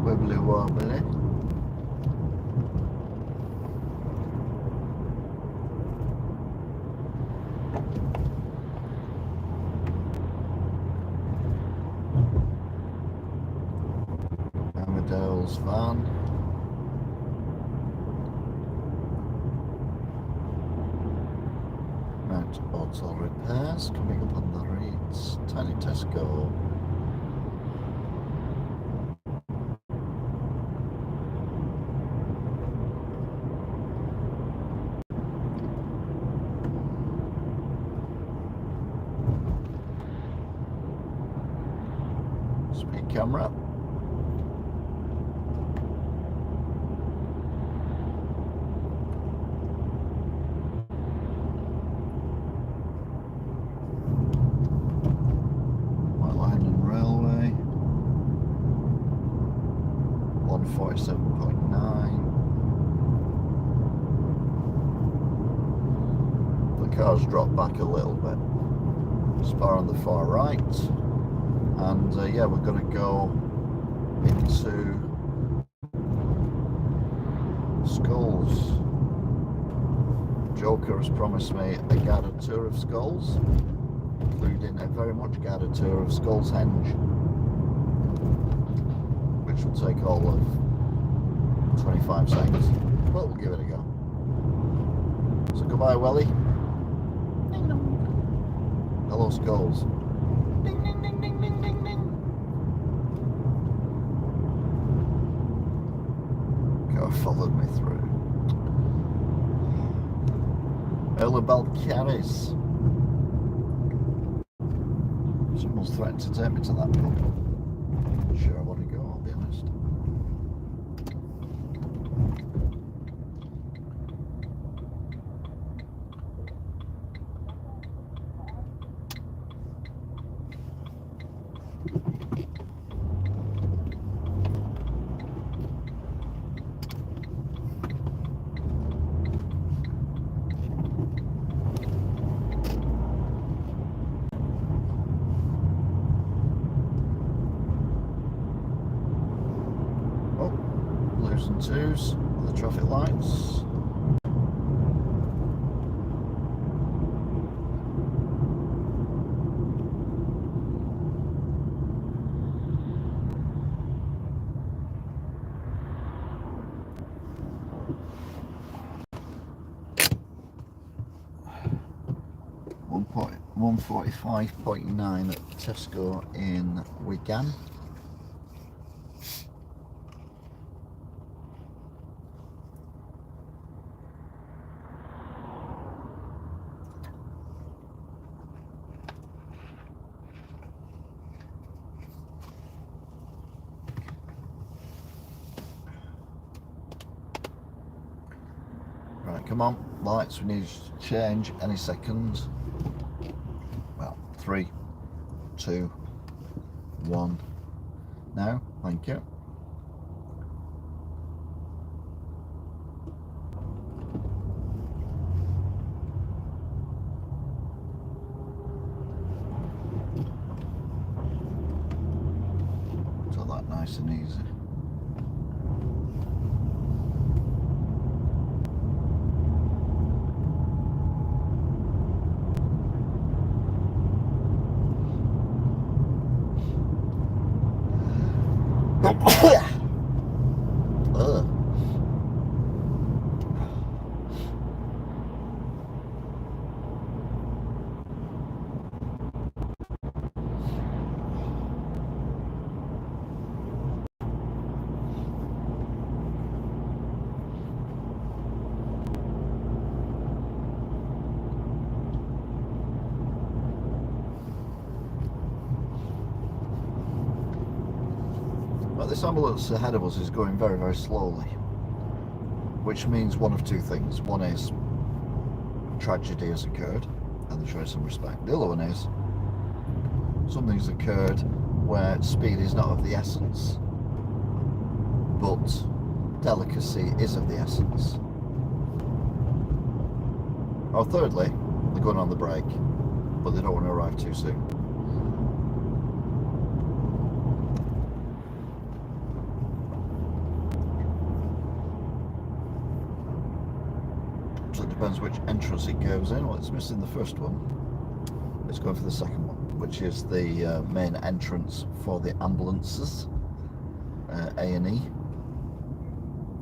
Wibbly wobbly. Van. Mount Auto Repairs coming up on the reeds. Tiny Tesco. Speed camera. Railway 147.9. The car's dropped back a little bit. Spar on the far right, and yeah, we're going to go into Skulls. Joker has promised me a guided tour of Skulls, including a very much guided tour of Skulls Henge, which will take all of 25 seconds, but we'll give it a go. So goodbye, Welly. Ding dong. Hello, Skulls. Ding ding ding ding ding ding ding. Car followed me through. Belt carries. Someone's threatened to take me to that pub. Not sure I want to go, I'll be honest. Blues and twos, the traffic lights. $145.9 at Tesco in Wigan. Right, come on, lights, we need to change any second. Well, 3, 2, 1. Now, thank you. So that nice and easy. Well, this ambulance ahead of us is going very, very slowly, which means one of two things. One is tragedy has occurred and they're showing some respect. The other one is something's occurred where speed is not of the essence, but delicacy is of the essence. Or thirdly, they're going on the brake, but they don't want to arrive too soon. So it depends which entrance it goes in. Well, it's missing the first one. It's going for the second one, which is the main entrance for the ambulances, A&E,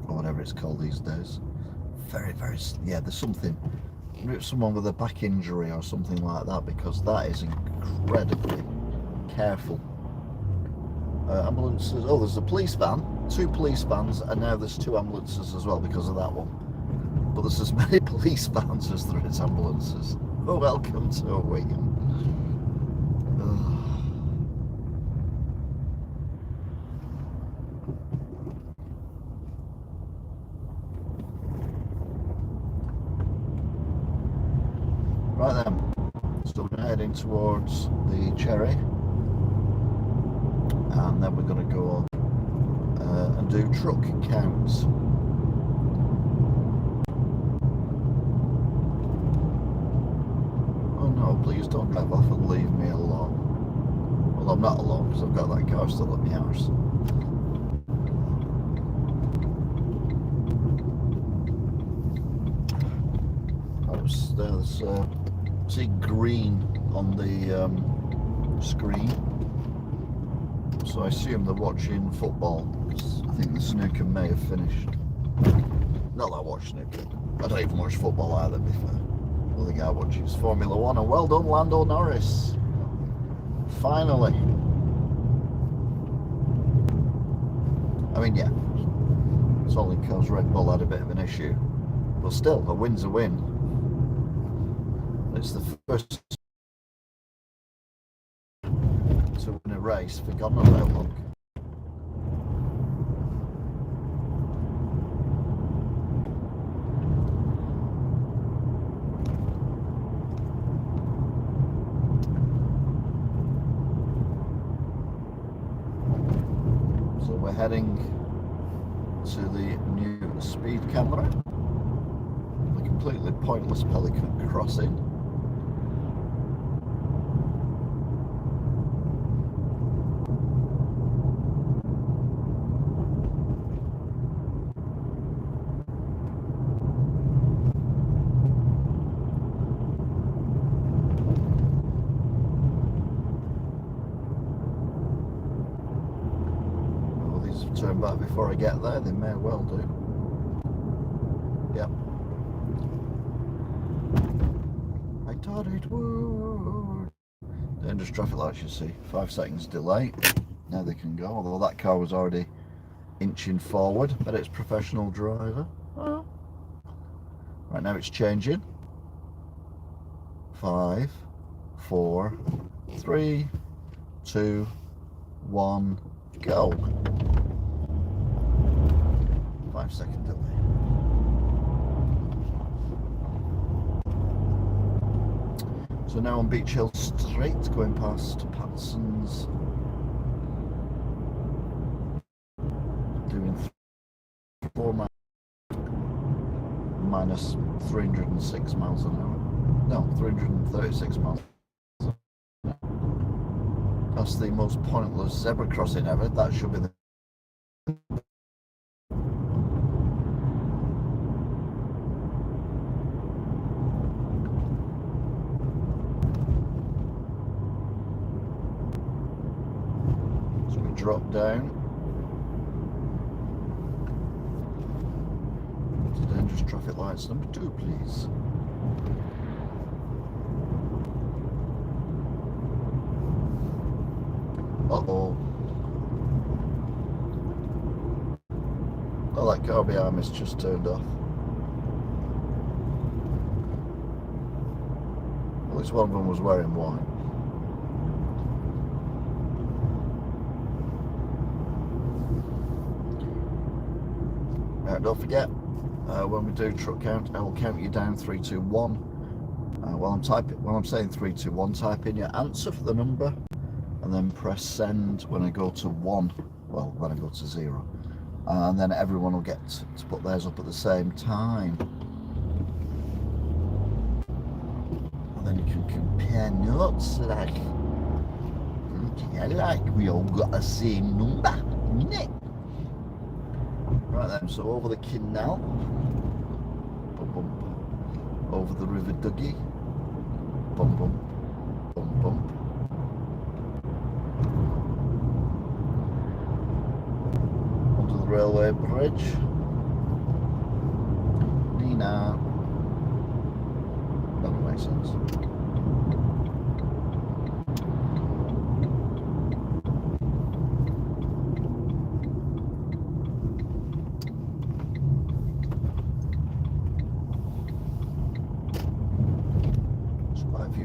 or whatever it's called these days. Very, very, yeah, there's something, someone with a back injury or something like that, because that is incredibly careful. Ambulances, oh, there's a police van, 2 police vans, and now there's 2 ambulances as well because of that one. But there's as many police vans as there is ambulances. Oh, welcome to Wigan. Right then, so we're heading towards the Cherry, and then we're going to go and do truck counts. Oh no, please don't drive off and leave me alone. Well, I'm not alone because I've got that car still at my house. There's see green on the screen, so I assume they're watching football, because I think the snooker may have finished. Not that I watch snooker, I don't even watch football either, to be fair. The other guy watches Formula 1, and well done Lando Norris, finally. I mean, yeah, it's only because Red Bull had a bit of an issue, but still, a win's a win. it's the first to win a race for God knows how long. So we're heading to the new speed camera, the completely pointless Pelican crossing. Turn back before I get there, they may well do. Yep. I thought it would. Dangerous traffic lights, you see. 5 seconds delay. Now they can go, although that car was already inching forward. But it's professional driver. Oh. Right now it's changing. 5, 4, 3, 2, 1, go. 5-second delay. So now on Beach Hill Street, going past Patson's, doing 4 miles, minus 306 miles an hour. No, 336 miles. That's the most pointless zebra crossing ever. That should be the drop down to dangerous traffic lights number 2, please. Uh-oh. Oh, that car behind me's just turned off. At least one of them was wearing white. Don't forget, when we do truck count, I will count you down 3, 2, 1. While I'm saying 3, 2, 1, type in your answer for the number, and then press send when I go to 1. Well, when I go to 0, and then everyone will get to put theirs up at the same time, and then you can compare notes. Like, we all got the same number, innit? Right then, so over the canal, bump bump, over the River Duggy, bump bump, bump bump, onto the railway bridge, Nina, that would make sense.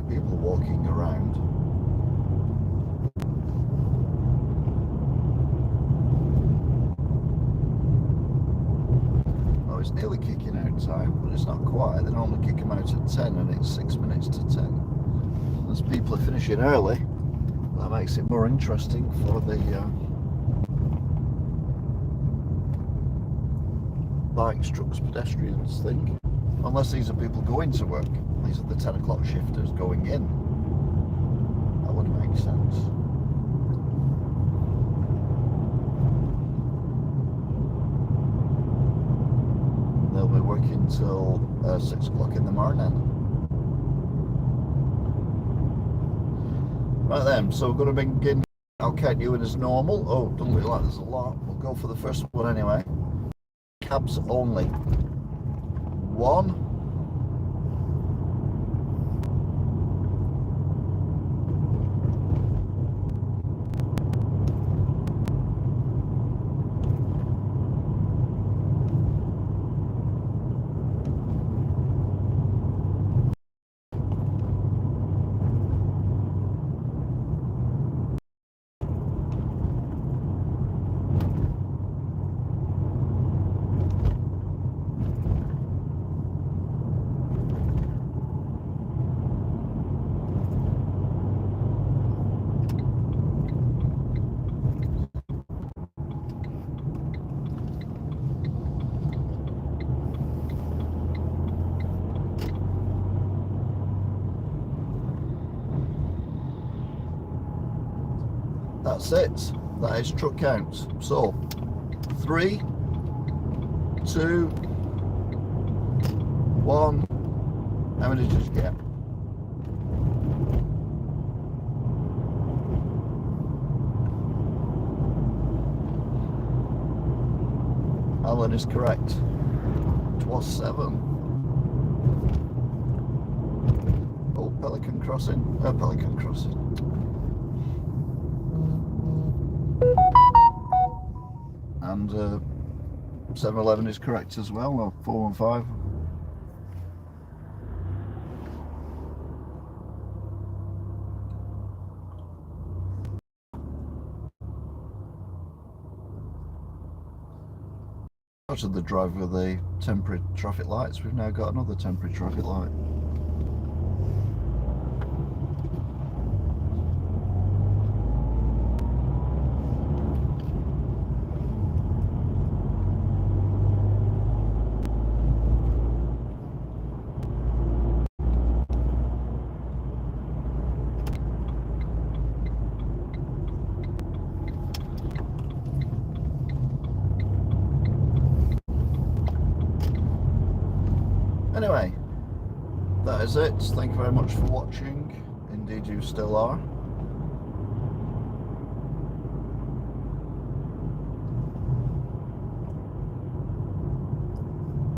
People walking around. Oh, it's nearly kicking out time, but it's not quite. They normally kick them out at 10 and it's 6 minutes to 10. As people are finishing early, that makes it more interesting for the bikes, trucks, pedestrians thing. Unless these are people going to work. These are the 10 o'clock shifters going in. That would make sense. They'll be working till 6 o'clock in the morning. Right then, so we're going to begin. I'll count you in as normal. Oh, don't look like there's a lot. We'll go for the first one anyway. Cabs only. 1. 2. that's it. That is truck count. So 3, 2, 1. How many did you get? Alan is correct. It was 7. Oh, Pelican Crossing. Pelican Crossing. And 7-Eleven is correct as well. Well, 4 and 5. Out of the drive with the temporary traffic lights, we've now got another temporary traffic light. Anyway, that is it. Thank you very much for watching. Indeed you still are.